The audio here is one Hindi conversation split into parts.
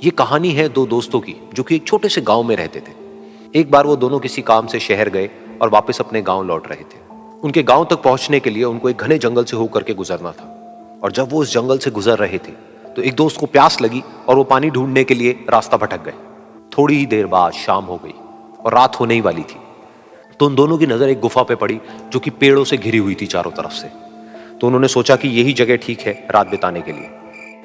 ये कहानी है दो दोस्तों की जो कि एक छोटे से गांव में रहते थे। एक बार वो दोनों किसी काम से शहर गए और वापस अपने गांव लौट रहे थे। उनके गांव तक पहुंचने के लिए उनको एक घने जंगल से होकर के गुजरना था और जब वो उस जंगल से गुजर रहे थे तो एक दोस्त को प्यास लगी और वो पानी ढूंढने के लिए रास्ता भटक गए। थोड़ी ही देर बाद शाम हो गई और रात होने ही वाली थी। तो उन दोनों की नजर एक गुफा पे पड़ी जो कि पेड़ों से घिरी हुई थी चारों तरफ से। तो उन्होंने सोचा कि यही जगह ठीक है रात बिताने के लिए।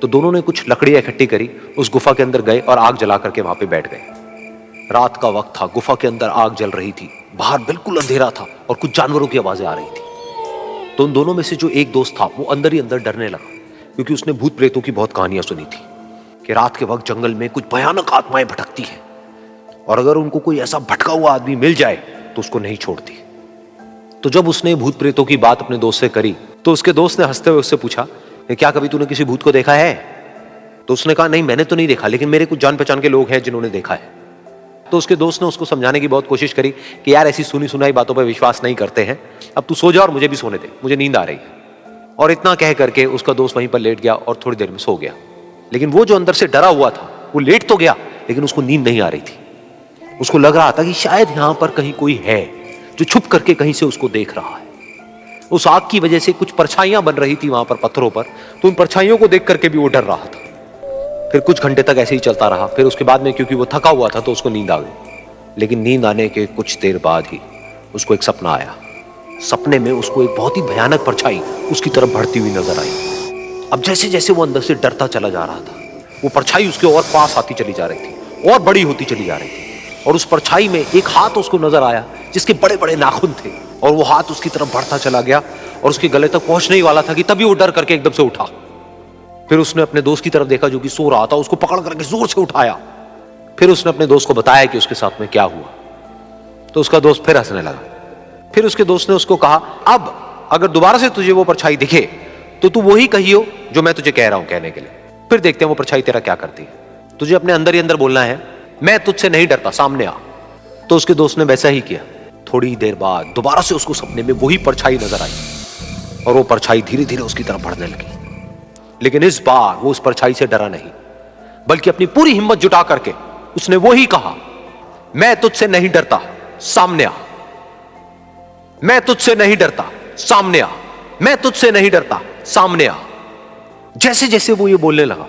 तो दोनों ने कुछ लकड़ियां इकट्ठी करी, उस गुफा के अंदर गए और आग जला करके वहां पे बैठ गए। रात का वक्त था, गुफा के अंदर आग जल रही थी, बाहर बिल्कुल अंधेरा था और कुछ जानवरों की आवाजें आ रही थी। तो उन दोनों में से जो एक दोस्त था वो अंदर ही अंदर डरने लगा, क्योंकि उसने भूत प्रेतों की बहुत कहानियां सुनी थी कि रात के वक्त जंगल में कुछ भयानक आत्माएं भटकती हैं और अगर उनको कोई ऐसा भटका हुआ आदमी मिल जाए तो उसको नहीं छोड़ती। तो जब उसने भूत प्रेतों की बात अपने दोस्त से करी तो उसके दोस्त ने हंसते हुए उससे पूछा, क्या कभी तूने किसी भूत को देखा है? तो उसने कहा, नहीं मैंने तो नहीं देखा, लेकिन मेरे कुछ जान पहचान के लोग हैं जिन्होंने देखा है। तो उसके दोस्त ने उसको समझाने की बहुत कोशिश करी कि यार ऐसी सुनी सुनाई बातों पर विश्वास नहीं करते हैं, अब तू सो जा और मुझे भी सोने दे, मुझे नींद आ रही है। और इतना कह करके उसका दोस्त वहीं पर लेट गया और थोड़ी देर में सो गया। लेकिन वो जो अंदर से डरा हुआ था वो लेट तो गया, लेकिन उसको नींद नहीं आ रही थी। उसको लग रहा था कि शायद यहां पर कहीं कोई है जो छुप करके कहीं से उसको देख रहा है। उस आग की वजह से कुछ परछाइयां बन रही थी वहां पर पत्थरों पर, तो उन परछाइयों को देख करके भी वो डर रहा था। फिर कुछ घंटे तक ऐसे ही चलता रहा। फिर उसके बाद में क्योंकि वो थका हुआ था तो उसको नींद आ गई। लेकिन नींद आने के कुछ देर बाद ही उसको एक सपना आया। सपने में उसको एक बहुत ही भयानक परछाई उसकी तरफ बढ़ती हुई नजर आई। अब जैसे जैसे वो अंदर से डरता चला जा रहा था, वो परछाई उसके और पास आती चली जा रही थी और बड़ी होती चली जा रही थी। और उस परछाई में एक हाथ उसको नजर आया जिसके बड़े बड़े नाखून थे, और वो हाथ उसकी तरफ बढ़ता चला गया और उसके गले तक पहुंचने ही वाला था कि तभी वो डर करके एकदम से उठा। फिर उसने अपने दोस्त की तरफ देखा जो कि सो रहा था, उसको पकड़ करके जोर से उठाया। फिर उसने अपने दोस्त को बताया कि उसके साथ में क्या हुआ। तो उसका दोस्त फिर हंसने लगा। फिर उसके दोस्त ने उसको कहा, अब अगर दोबारा से तुझे वो परछाई दिखे तो तू वही कहियो जो मैं तुझे कह रहा हूं कहने के लिए, फिर देखते हैं वो परछाई तेरा क्या करती है। तुझे अपने अंदर ही अंदर बोलना है, मैं तुझसे नहीं डरता, सामने आ। तो उसके दोस्त ने वैसा ही किया। थोड़ी देर बाद दोबारा से उसको सपने में वही परछाई नजर आई और वो परछाई धीरे धीरे उसकी तरफ बढ़ने लगी। लेकिन इस बार वो उस परछाई से डरा नहीं, बल्कि अपनी पूरी हिम्मत जुटा करके उसने वही कहा, मैं तुझसे नहीं डरता, सामने आ। मैं तुझसे नहीं डरता, सामने आ। मैं तुझसे नहीं डरता, सामने आ। जैसे जैसे वो ये बोलने लगा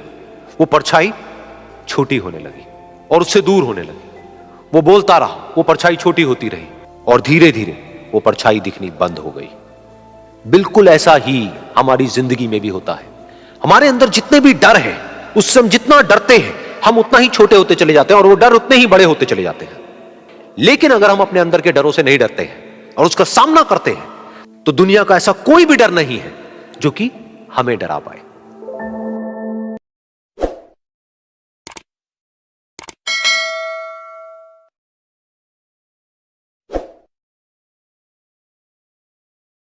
वो परछाई छोटी होने लगी और उससे दूर होने लगी। वो बोलता रहा, वो परछाई छोटी होती रही और धीरे धीरे वो परछाई दिखनी बंद हो गई। बिल्कुल ऐसा ही हमारी जिंदगी में भी होता है। हमारे अंदर जितने भी डर है, उससे हम जितना डरते हैं हम उतना ही छोटे होते चले जाते हैं और वो डर उतने ही बड़े होते चले जाते हैं। लेकिन अगर हम अपने अंदर के डरों से नहीं डरते हैं और उसका सामना करते हैं तो दुनिया का ऐसा कोई भी डर नहीं है जो कि हमें डरा पाए।